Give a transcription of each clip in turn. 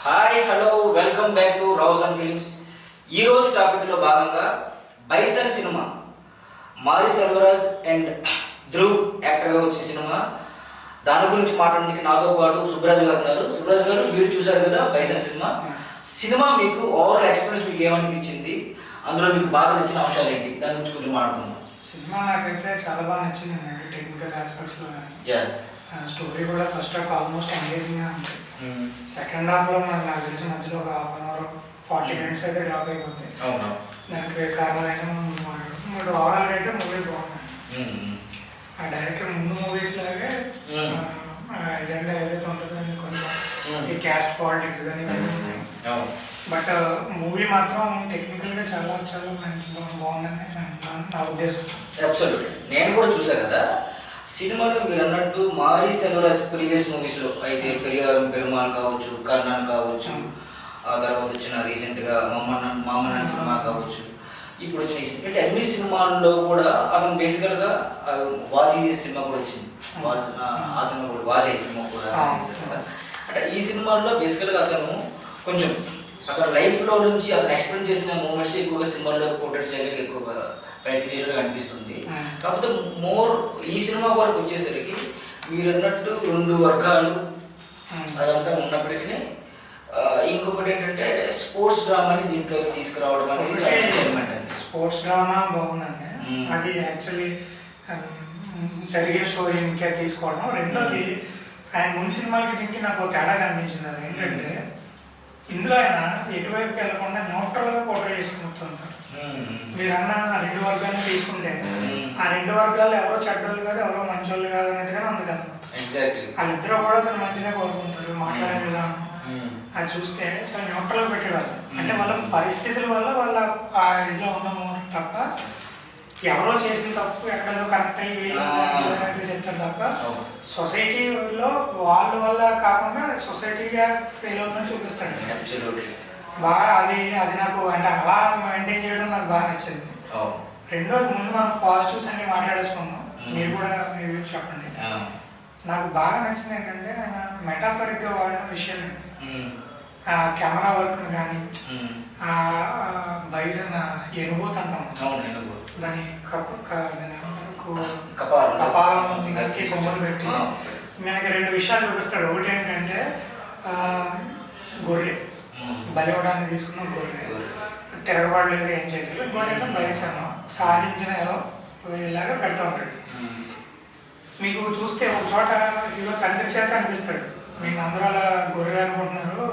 Hi hello welcome back to Rao's and films. ఈ రోజు topic లో భాగంగా బైసన్ సినిమా, మారి సెల్వరాజ్ అండ్ ధ్రువ్ యాక్టర్ గా వచ్చే సినిమా. దాని గురించి మాట్లాడడానికి నాతో పాటు సుబ్రాజ్ గారు ఉన్నారు. సుబ్రాజ్ గారు, మీరు చూసారు కదా బైసన్ సినిమా మీకు ఓవరాల్ ఎక్స్పీరియన్స్ మీకు ఏమనిపించింది? అందులో మీకు బాగా నచ్చిన అంశాలు ఏంటి? దాని గురించి కొంచెం మాట్లాడుకుందాం. సినిమా నాకైతే చాలా బాగా నచ్చింది అండి, టెక్నికల్ ఆస్పెక్ట్స్ లో స్టోరీ కూడా ఫస్ట్ హాఫ్ ఆల్మోస్ట్ ఎంగేజింగ్ గా ఉంటుంది. సెకండ్ హాఫ్ లో నాకు తెలిసి మధ్యలో ఒక హాఫ్ అన్ అవర్ 40 minutes అయితే డ్రాప్ అయిపోతుంది. దానికి కారణాలు అయితే మాట్లాడుతున్నాం. ఓవరాల్ గా అయితే మూవీ బాగుంది. ఆ డైరెక్టర్ ముందు మూవీస్ లాగే ఎజెండా ఏదైతే ఉంటుందో కొంచెం ఈ క్యాస్ట్ పాలిటిక్స్ కానీ బట్ మూవీ మాత్రం టెక్నికల్ గా చాలా చాలా మంచి బాగుందని నా ఉద్దేశం. నేను కూడా చూసాను కదా సినిమాలో. మీరు అన్నట్టు మారి సెల్వరాజ్ ప్రీవియస్ మూవీస్ లో అయితే పెరుమాళ్ కావచ్చు, కర్ణన్ కావచ్చు, ఆ తర్వాత వచ్చిన రీసెంట్ గా మామన్న సినిమా కావచ్చు, ఇప్పుడు వచ్చిన అన్ని సినిమాల్లో కూడా అతను బేసికల్ గా వాజీ సినిమా కూడా వచ్చింది. ఆ సినిమా కూడా వాజీ సినిమా కూడా అంటే ఈ సినిమాల్లో బేసికల్ గా అతను కొంచెం అతని లైఫ్ లో నుంచి అతను ఎక్స్ప్లెయిన్ చేసిన మూమెంట్స్ ఎక్కువగా సినిమాల్లో పోర్ట్రేట్ చేయడానికి ఎక్కువగా ప్రయత్నం చేసినట్టు అనిపిస్తుంది. కాకపోతే మోర్ ఈ సినిమా వరకు వచ్చేసరికి మీరు అన్నట్టు 2 వర్గాలు అదంతా ఉన్నప్పటికీ ఇంకొకటి ఏంటంటే స్పోర్ట్స్ డ్రామాని దీంట్లోకి తీసుకురావడం అనేది స్పోర్ట్స్ డ్రామా బాగుందండి. అది యాక్చువల్లీ జరిగిన స్టోరీ ఇంకా తీసుకోవడం. రెండోది ఆయన ముందు సినిమాలకి దీనికి నాకు తేడా కనిపించింది. అది ఏంటంటే ఇందులో ఆయన ఎటువైపు వెళ్ళకుండా న్యూట్రల్ గా పోర్ట్రేట్ చేసుకుంటుంటారు. మీరు అన్న 2 వర్గాలను తీసుకుంటే ఆ 2 వర్గాలు ఎవరో చెడ్డోళ్ళు కాదు, ఎవరో మంచోళ్ళు కాదు అన్నట్టుగా ఉంది కదా. వాళ్ళిద్దరూ కూడా తను మంచిగా కోరుకుంటారు. మాట్లాడే విధానం అది చూస్తే చాలా న్యూట్రల్ గా పెట్టేవాళ్ళు. అంటే వాళ్ళ పరిస్థితుల వల్ల వాళ్ళ ఆ ఇదిలో ఉన్నాము తప్ప ఎవరో చేసిన తప్పు ఎక్కడేదో కరెక్ట్ అయ్యి చెప్తారు తప్ప సొసైటీలో వాళ్ళ వల్ల కాకుండా సొసైటీగా ఫెయిల్ అవుతుందని చూపిస్తాడు బాగా. అది నాకు అంటే అలా మెయింటైన్ చేయడం నాకు బాగా నచ్చింది. రెండోది ముందు మనం పాజిటివ్స్ అన్ని మాట్లాడేసుకున్నాం. మీరు కూడా మీరు చెప్పండి. నాకు బాగా నచ్చింది ఏంటంటే ఆయన మెటాఫరిక్ గా వాడిన విషయాలు, ఆ కెమెరా వర్క్ కానీ, ఆ బైజన్ ఎనుబోత్ అంటాం దాని కపాలం కొమ్మలు పెట్టి మనకి 2 విషయాలు చూపిస్తాడు. ఒకటి ఏంటంటే గొర్రె బలివడానికి తీసుకున్న గొర్రె తిరగబడలేదు, ఏం చేయలేదు. ఇంకోటి అంటే బైసన్ సాధించిన ఏదో ఇలాగా పెడతా ఉంటాడు. మీకు చూస్తే ఒక చోట హీరో తండ్రి చేత అనిపిస్తాడు, మీకు అందరూ అలా గొర్రె అనుకుంటున్నారు,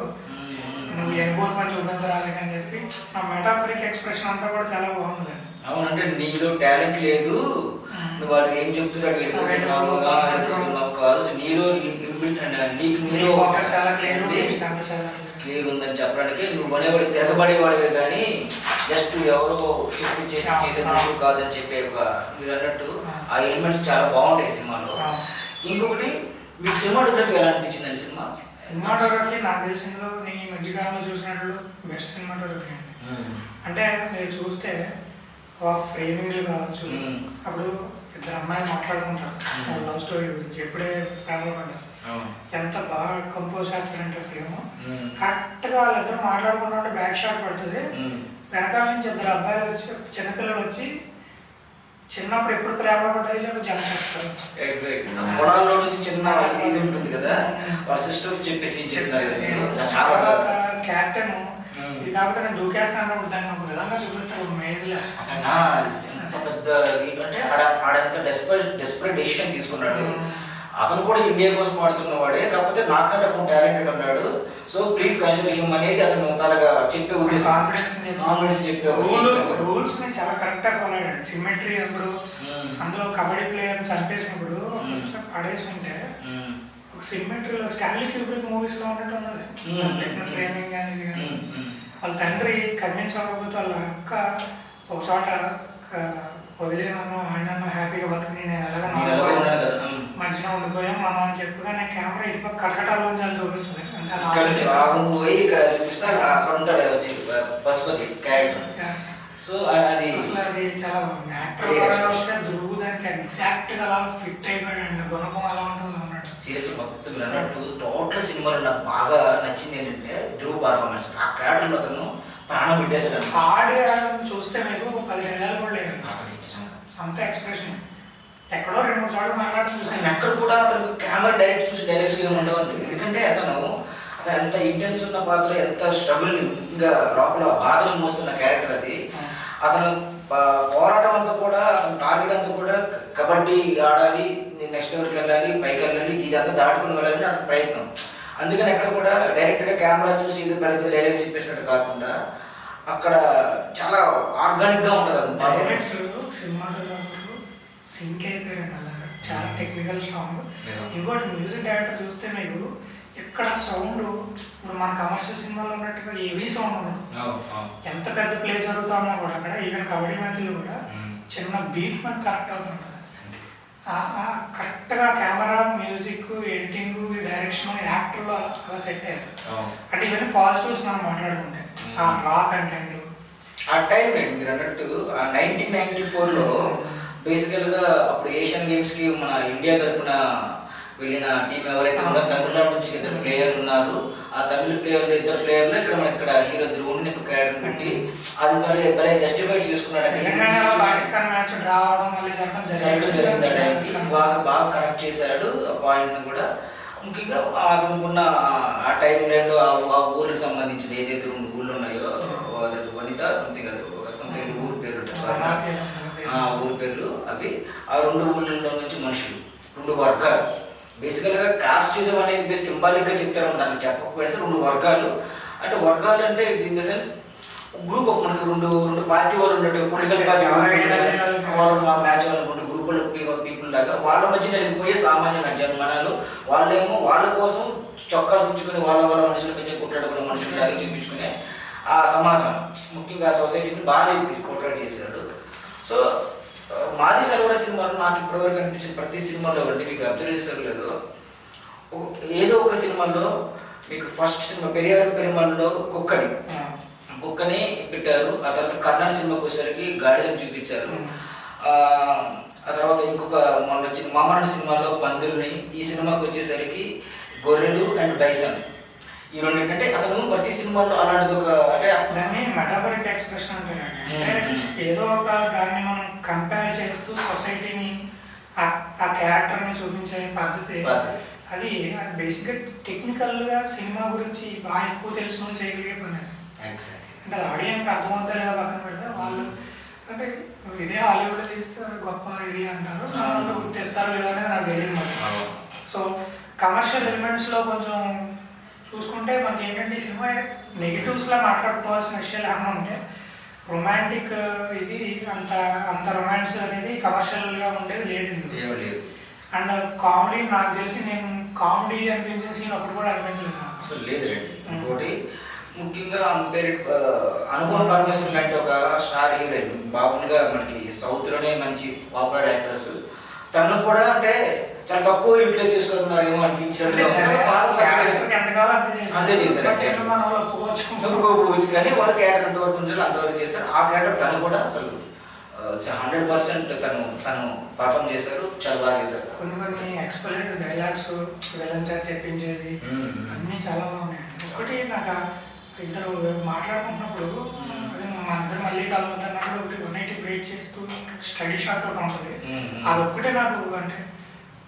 నువ్వు ఎనుబోతుమని చూపించాలి అని చెప్పి ఆ మెటాఫరిక్ ఎక్స్ప్రెషన్ అంతా కూడా చాలా బాగుంది. అవునంటే నీలో టాలెంట్ లేదు, నువ్వు వాళ్ళు ఏం చెప్తున్నాడు కాదు, నీలో క్లియర్ ఉందని చెప్పడానికి నువ్వు అనేవాడు తిరగబడేవాడివే కానీ జస్ట్ ఎవరో చెప్పి చేసేది కాదని చెప్పే ఒక మీరు అన్నట్టు ఆ ఎలిమెంట్స్ చాలా బాగుంటాయి సినిమాలో. ఇంకొకటి మీకు సినిమాటోగ్రఫీ ఎలా అనిపించిందండి? సినిమాటోగ్రఫీ నాకు తెలిసిందో నీ మధ్యకాలంలో చూసినట్లు బెస్ట్ సినిమాటోగ్రఫీ అండి. అంటే మీరు చూస్తే ఫ్రేమింగ్లు కావచ్చు, అప్పుడు 2 అమ్మాయిలు మాట్లాడుకుంటారు లవ్ స్టోరీ గురించి, ఎప్పుడే ఫ్యామిలీ పడ్డారు, ఎంత బాగా కంపోజ్ చేస్తారంటే ఫ్రేమ్ కరెక్ట్ గా వాళ్ళిద్దరు మాట్లాడుకుంటుంటే బ్యాక్ షాట్ పడుతుంది, వెనకాల నుంచి 2 అబ్బాయిలు వచ్చి చిన్నపిల్లలు వచ్చి చిన్నప్పుడు ఎప్పుడు ప్రేమ పడ్డాయి జమ చేస్తారు. పొలాల్లో నుంచి చిన్న ఇది ఉంటుంది కదా, వాళ్ళ సిస్టర్ చెప్పేసి క్యాప్టెన్ ఇది కాకపోతే నేను దూకేస్తాను దాన్ని ఒక విధంగా చూపిస్తాడు మేజ్ లో. పెద్ద అంటే ఆడంత డెస్పరేట్ డెసిషన్ తీసుకున్నాడు. అతను కూడా ఇండియా కోసం ఆడుతున్నవాడే, కాకపోతే నాకంటే కొంత టాలెంటెడ్ ఉన్నాడు, సో ప్లీజ్ కన్సిడర్ హిమ్ అనేది అతను తనగా చెప్పే ఉద్దేశం. కాన్ఫిడెన్స్ చెప్పే రూల్స్ ని చాలా కరెక్ట్ గా కొన్నాడు. సిమెట్రీ అప్పుడు అందులో కబడ్డీ ప్లేయర్ చంపేసినప్పుడు పడేసుకుంటే ఒక సిమెట్రీలో స్టాన్లీ క్యూబ్రిక్ మూవీస్ లో ఉన్నట్టు ఉన్నది ఫ్రేమింగ్ కానీ. వాళ్ళ తండ్రి కన్విన్స్ అవ్వకపోతే వాళ్ళ అక్క ఒక చోట వదిలేనన్నా ఆయన హ్యాపీగా బతుకుని నేను ఎలాగ మధ్యలో ఉండిపోయాం మనం అని చెప్పగా నేను కెమెరా ఇటు కటకటాల్లో చూపిస్తుంది. అంటే అది చాలా యాక్టర్ ధ్రువు దానికి ఎగ్జాక్ట్ గా అలా ఫిట్ అయిపోయాడు. గుణపం అలా ఉంటుంది అన్నాడు. సీరియస్ మొత్తం మీరు అన్నట్టు టోటల్ సినిమాలో నాకు బాగా నచ్చింది ఏంటంటే ధ్రువ్ పర్ఫార్మెన్స్. ఆ క్యారెక్టర్ అతను ప్రాణం పెట్టేసాడు. ఆడే చూస్తే మీకు 10 డైలాగ్ కూడా లేదు, అంత ఎక్స్ప్రెషన్. ఎక్కడో 2-3 సార్లు మాట్లాడుతూ చూసాను. ఎక్కడ కూడా అతను కెమెరా డైరెక్ట్ చూసి డైలాగ్స్ ఏమి ఉండవండి. ఎందుకంటే అతను ఎంత ఇంటెన్స్ ఉన్న పాత్ర, ఎంత స్ట్రగుల్, ఇంకా లోపల బాధలు మోస్తున్న క్యారెక్టర్ అది. అతను పోరాటం అంతా కూడా, అతను టార్గెట్ అంతా కూడా కబడ్డీ ఆడాలి, నెక్స్ట్ లెవెల్కి వెళ్ళాలి, పైకి వెళ్ళాలి, ఇదంతా దాటుకుని వెళ్ళాలని అతని ప్రయత్నం. అందుకని ఎక్కడ కూడా డైరెక్ట్గా కెమెరా చూసి ఇది పెద్ద పెద్ద డైలాగ్ చెప్పేసినట్టు కాకుండా అక్కడ చాలా ఆర్గానిక్గా ఉంటుంది. అది సినిమాటోగ్రాఫర్ సింక్ అయిపోయారండి అలా, చాలా టెక్నికల్ స్ట్రాంగ్. ఇంకోటి మ్యూజిక్ డైరెక్టర్ చూస్తే మీకు ఎక్కడ సౌండ్ ఇప్పుడు మన కమర్షియల్ సినిమాలో ఉన్నట్టుగా ఏవీ సౌండ్ ఉండదు. ఎంత పెద్ద ప్లే జరుగుతా ఉన్నా కూడా అక్కడ ఈవెన్ కబడ్డీ మ్యాచ్లు కూడా చిన్న బీట్ మనకు కరెక్ట్ అవుతుంటుంది. కరెక్ట్గా కెమెరా, మ్యూజిక్, ఎడిటింగ్, డైరెక్షన్, యాక్టర్లు అలా సెట్ అయ్యారు. అంటే ఇవన్నీ పాజిటివ్స్ మనం మాట్లాడుకుంటే ఆ రా కంటెంట్ ఆ టైం మీరు అన్నట్టు 1994లో బేసికల్గా అప్పుడు ఏషియన్ గేమ్స్కి మన ఇండియా తరఫున వెళ్ళిన టీం ఎవరైతే ఉన్నారో తమిళనాడు నుంచి 2 ప్లేయర్లు ఉన్నారు. ఆ తమిళ ప్లేయర్లు 2 ప్లేయర్లు ఇక్కడ మనకి ఇక్కడ హీరో ధ్రువుని క్యారెక్టర్ పెట్టి అది భలే జస్టిఫై చేసుకున్నాడు. పాకిస్తాన్ మ్యాచ్ రావడం మళ్ళీ జరగడం జరిగింది. ఆ టైంకి బాగా కరెక్ట్ చేశాడు ఆ పాయింట్ని కూడా. ముఖ్యంగా అతనుకున్న ఆ టైం లైన్లో ఆ ఊరికి సంబంధించిన ఏదైతే 2 ఊళ్ళు ఉన్నాయో, వనిత సంథింగ్, అది సంథింగ్ ఊరి పేరు ఉంటాయి, ఊరి పేర్లు అవి. ఆ 2 ఊళ్ళలో నుంచి మనుషులు 2 వర్గాలు. బేసికల్గా కాస్టిజం అనేది సింబాలిక్గా చెప్తారు, దాన్ని చెప్పకపోయినా 2 వర్గాలు. అంటే వర్గాలు అంటే in the sense group of మనకి 2 పార్టీ వాళ్ళు ఉన్నట్టు పొలిటికల్ పార్టీ మ్యాచ్ వాళ్ళు 2 గ్రూపుల పీపుల్ లాగా వాళ్ళ మధ్య వెళ్ళిపోయే సామాన్య జన్మనాలు. వాళ్ళేమో వాళ్ళ కోసం చొక్కాలు ఉంచుకుని వాళ్ళ మనుషుల మధ్య కొట్లాడుకునే మనుషులు చూపించుకునే ఆ సమాజం, ముఖ్యంగా సొసైటీని బాగా పోర్ట్రేట్ చేశాడు. సో మాది సర్వర సినిమాలో నాకు ఇప్పటివరకు అనిపించిన ప్రతి సినిమాలో అంటే మీకు అబ్జర్వ్ చేశారు లేదో, ఏదో ఒక సినిమాలో మీకు ఫస్ట్ సినిమా పెరిమాల్లో కుక్కని పెట్టారు. ఆ తర్వాత కర్ణాటక సినిమాకి వచ్చేసరికి గాడిదని చూపించారు. ఆ తర్వాత ఇంకొక మొన్న వచ్చిన మామన్న సినిమాలో పందుల్ని, ఈ సినిమాకి వచ్చేసరికి గొర్రెలు అండ్ బైసన్. ఈ 2 ఏంటంటే అతను ప్రతి సినిమాలో అలాంటిది ఒక అంటే దాన్ని మెటాఫరిక్ ఎక్స్ప్రెషన్ అంటారండి. అంటే ఏదో ఒక దాన్ని మనం కంపేర్ చేస్తూ సొసైటీని ఆ క్యారెక్టర్ని చూపించే పద్ధతి అది బేసిక్గా టెక్నికల్గా సినిమా గురించి బాగా ఎక్కువ తెలిసిన చేయగలిగే పని. అంటే అది ఆడియన్కి అర్థమవుతాయి కదా పక్కన పెడితే వాళ్ళు అంటే ఇదే హాలీవుడ్లో తీస్తే గొప్ప ఇది అంటారు, వాళ్ళు తెస్తారు లేదా అనేది నాకు తెలియదు. సో కమర్షియల్ ఎలిమెంట్స్లో కొంచెం చూసుకుంటే మనకి ఏంటంటే ఈ సినిమా నెగిటివ్స్లో మాట్లాడుకోవాల్సిన విషయాలు ఏమన్నా ఉంటే రొమాంటిక్ ఇది అంత రొమాన్స్ అనేది కమర్షియల్గా ఉండేది లేదు. అండ్ కామెడీ నాకు తెలిసి నేను కామెడీ అనిపించిన సీన్ ఒకటి కూడా అనిపించలేదు అసలు లేదండి. ఇంకోటి ముఖ్యంగా అనుపమ పరమేశ్వర్ లాంటి ఒక స్టార్ హీరోయిన్ బాగుండగా మనకి సౌత్లోనే మంచి పాపులర్ యాక్ట్రెస్, తను కూడా అంటే చాలా తక్కువ యూటిలైజ్ చేసుకుంటున్నారేమో అనిపించాడు. అంతే చేశారు కానీ వాళ్ళ క్యారెక్టర్ ఎంతవరకు ఉండాలో అంతవరకు చేశారు. ఆ క్యారెక్టర్ తను కూడా అసలు 100% తను పర్ఫామ్ చేశారు, చాలా బాగా చేశారు. కొన్ని ఎక్స్ప్లెయిన్ డైలాగ్స్ చెప్పించేవి అన్నీ చాలా బాగున్నాయి. ఒకటి నాకు ఇద్దరు మాట్లాడుకుంటున్నప్పుడు మా ఇద్దరు మళ్ళీ కలుగుతున్నప్పుడు ఒకటి 180 బ్రేక్ చేస్తూ స్టడీ షాట్ ఒకటి ఉంటుంది. అదొక్కటే నాకు అంటే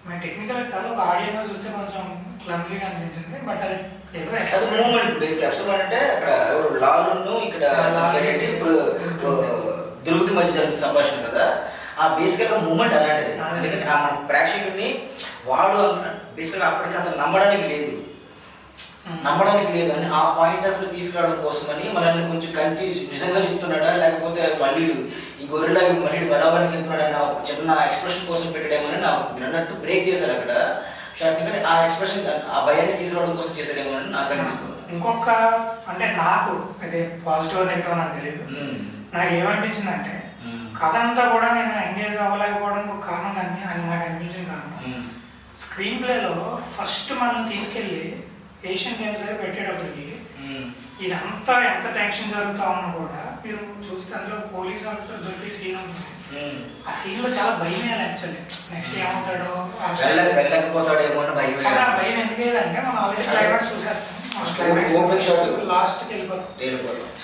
మేము టెక్నికల్ కాదు, ఒక ఆడియోలో చూస్తే కొంచెం క్లమ్జీగా అనిపించింది. బట్ అది ఏదో మూమెంట్ బేస్డ్ అంటే అక్కడ లాలును ఇక్కడ ఇప్పుడు ధ్రువుకి మధ్య జరుగుతున్న సంభాషణ కదా, ఆ బేసికల్గా మూమెంట్ అలాంటిది. ఎందుకంటే ఆ మన ప్రేక్షకుడిని వాడు బేసికల్గా అప్పటికి అంత నమ్మడానికి లేదు అని ఆ పాయింట్ ఆఫ్ వ్యూ తీసుకురావడం కోసమని మనల్ని కొంచెం కన్ఫ్యూజ్, నిజంగా చెప్తున్నాడా లేకపోతే మళ్ళీ ఈ గొర్రెలా మళ్ళీ బరాబరికి వెళ్తున్నాడు అన్న చిన్న ఎక్స్ప్రెషన్ కోసం పెట్టడేమని నాకు అన్నట్టు బ్రేక్ చేశారు అక్కడ షార్ట్. ఎందుకంటే ఆ ఎక్స్ప్రెషన్ ఆ భయాన్ని తీసుకురావడం కోసం చేశాడేమో అని నాకు అనిపిస్తుంది. ఇంకొక అంటే నాకు అదే పాజిటివ్ నెగిటివ్ నాకు తెలియదు, నాకు ఏమనిపించింది అంటే కథ అంతా కూడా నేను ఎంగేజ్ అవ్వలేకపోవడానికి ఒక కారణం కానీ అని నాకు అనిపించిన కారణం స్క్రీన్ ప్లేలో ఫస్ట్ మనం తీసుకెళ్ళి ఏషియన్ గేమ్స్ లో పెట్టేటప్పటికి ఇదంతా ఎంత టెన్షన్ జరుగుతా ఉన్నా కూడా మీరు చూస్తే అందులో పోలీస్ ఆఫీసర్ దొరికి సీన్ ఉంటుంది. ఆ సీన్ లో చాలా భయం యాక్చువల్లీ నెక్స్ట్ ఏమవుతాడో వెళ్ళకపోతాడేమో అని భయం. కానీ ఆ భయం ఎందుకు లేదంటే మనం ఆల్రెడీ క్లైమాక్స్ చూసేస్తాం, లాస్ట్ కి వెళ్ళిపోతాం.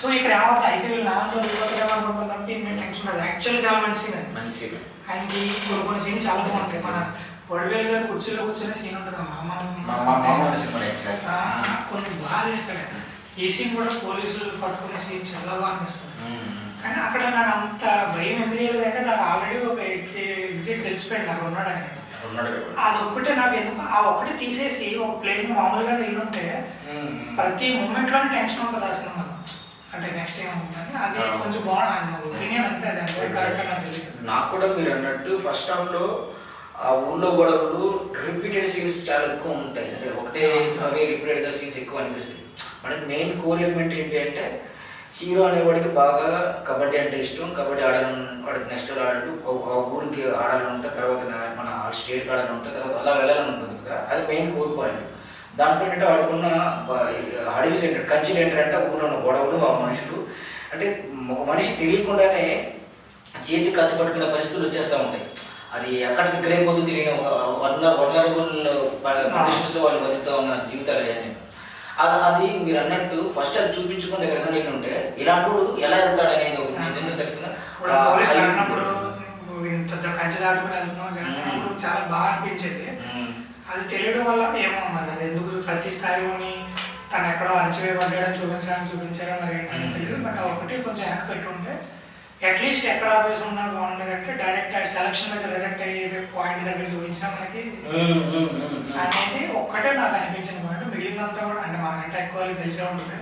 సో ఇక్కడ ఏమవుతుంది అయితే వీళ్ళు నాన్న వెళ్ళిపోతారేమో అనుకుంటున్నాం, టెన్షన్ అది యాక్చువల్లీ చాలా మంచి సీన్ అది. మంచి ఆయనకి కొన్ని సీన్ చాలా బాగుంటాయి. మన వడివేలు గారు కుర్చీలో కూర్చొని సీన్ ఉంటుంది కొన్ని బాగా తీస్తాడు. ఈ సీన్ కూడా పోలీసులు పట్టుకునే సీన్ చాలా బాగా అనిపిస్తుంది. కానీ అక్కడ నాకు అంత భయం ఎందుకు లేదంటే నాకు ఆల్రెడీ ఒక ఎగ్జిట్ తెలిసిపోయింది నాకు ఉన్నాడు ఆయన. అది ఒక్కటే నాకు ఎందుకు ఆ ఒక్కటి తీసేసి ఒక ప్లేట్ మామూలుగా నిల్లుంటే ప్రతి మూమెంట్ లోనే టెన్షన్ ఉంటుంది ఆ సినిమా. అంటే నెక్స్ట్ ఏముంటుంది అది కొంచెం బాగుంది ఒపీనియన్ అంటే అది కరెక్ట్ నాకు తెలియదు. నాకు కూడా మీరు అన్నట్టు ఫస్ట్ హాఫ్ లో ఆ ఊళ్ళో గొడవలు రిపీటెడ్ సీన్స్ చాలా ఎక్కువ ఉంటాయి. అంటే ఒకటే అవే రిపీటెడ్ గా సీన్స్ ఎక్కువ అనిపిస్తాయి. మనకి మెయిన్ కోర్ ఎలిమెంట్ ఏంటి అంటే హీరో అనేవాడికి బాగా కబడ్డీ అంటే ఇష్టం, కబడ్డీ ఆడాలని వాడికి నెక్స్ట్ ఆడాడు, ఆ ఊరికి ఆడాలని ఉంటుంది, తర్వాత మన స్టేట్ ఆడాలని ఉంటుంది, తర్వాత అలా వెళ్ళాలని ఉంటుంది కదా. అది మెయిన్ కోర్ పాయింట్. దాంట్లో ఏంటంటే వాడుకున్న అడవి సెంటర్ కంచెలు ఏంటంటే ఊళ్ళో ఉన్న గొడవలు ఆ మనుషులు అంటే ఒక మనిషి తెలియకుండానే చేతి కత్తి పట్టుకునే పరిస్థితులు వచ్చేస్తూ ఉంటాయి. అది ఎక్కడికి విగ్రహపోతూ తెలియని ఒక వనరబుల్ కండిషన్స్ లో వాళ్ళు బతుకుతూ ఉన్న జీవితాలు అయ్యాయి. అది మీరు అన్నట్టు ఫస్ట్ అది చూపించుకునే విధంగా ఉంటే ఇలాంటి ఎలా వెళ్తాడు అనేది నిజంగా ఖచ్చితంగా కంచె దాటుకుని వెళ్తున్నాం చాలా బాగా అనిపించేది. అది తెలియడం వల్ల ఏమో మరి అది ఎందుకు ప్రతి స్థాయిలోని తను ఎక్కడో అణచివేయబడ్డాడని చూపించారో మరి ఏంటని తెలియదు. బట్ ఒకటి కొంచెం వెనక్కి పెట్టుంటే అట్లీస్ట్ ఎక్కడ ఆపేసి ఉన్నా బాగుండేదంటే డైరెక్ట్ సెలక్షన్ మీద రిజెక్ట్ అయ్యే పాయింట్ దగ్గర చూపించినా మనకి అనేది ఒక్కటే నాకు అనిపించిన పాయింట్. మిగిలినంతా కూడా అంటే మనకంటే ఎక్కువ తెలిసే ఉంటుంది.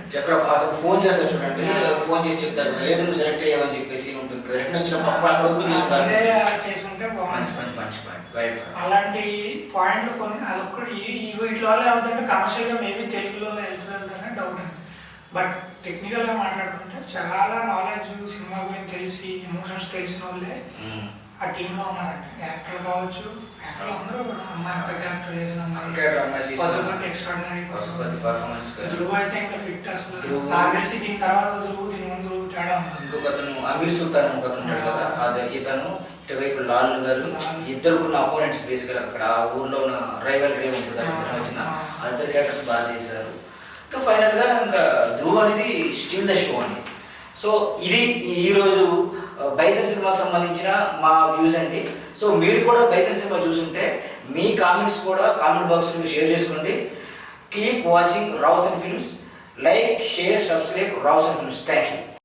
ఫోన్ చేస్తారు చూడండి, ఫోన్ చేసి చెప్తారు లేదు నువ్వు సెలెక్ట్ అయ్యావని చెప్పేసి ఉంటుంది. చేసుకుంటే బాగుంది. అలాంటి పాయింట్లు కొన్ని అదొక్కటి వీటి వల్ల ఏమవుతుందంటే కమర్షియల్ గా మేబీ తెలుగులో వెళ్తుందని డౌట్ ఉంది. బట్ టెక్నికల్ గా మాట్లాడుకుంటే చాలా నాలెడ్జ్ సినిమా గురించి తెలిసి ఎమోషన్స్ తెలిసిన వాళ్ళే ఆ టీమ్ లో ఉన్నారండి. యాక్టర్ కావచ్చు, యాక్టర్లు అందరూ కూడా అమ్మాయి ఒక క్యారెక్టర్ చేసిన ఎక్స్ట్రాడినరీ ధ్రువ అయితే ఇంకా ఫిట్ అసలు నాకు తెలిసి దీని తర్వాత దీని ముందు తేడా ఉంటుంది. ఇంకొకతను అమీర్ సుల్తాన్ ఒకతను ఉంటాడు కదా, అదే ఇతను ఇటువైపు లాల్ గారు ఇద్దరు ఉన్న అపోనెంట్స్ బేసికల్ అక్కడ ఆ ఊర్లో ఉన్న రైవల్ రే ఉంటుంది వచ్చిన అందరు క్యారెక్టర్స్ బాగా చేశారు. ఇంకా ఫైనల్ గా ఇంకా ధ్రువ అనేది స్టిల్ ద షో అండి. సో ఇది ఈరోజు బైసన్ సినిమాకి సంబంధించిన మా వ్యూస్ అండి. సో మీరు కూడా బైసన్ సినిమా చూసుంటే మీ కామెంట్స్ కూడా కామెంట్ బాక్స్ లో షేర్ చేసుకోండి. Keep watching Rawson films. Like, share, subscribe Rawson films. Thank you.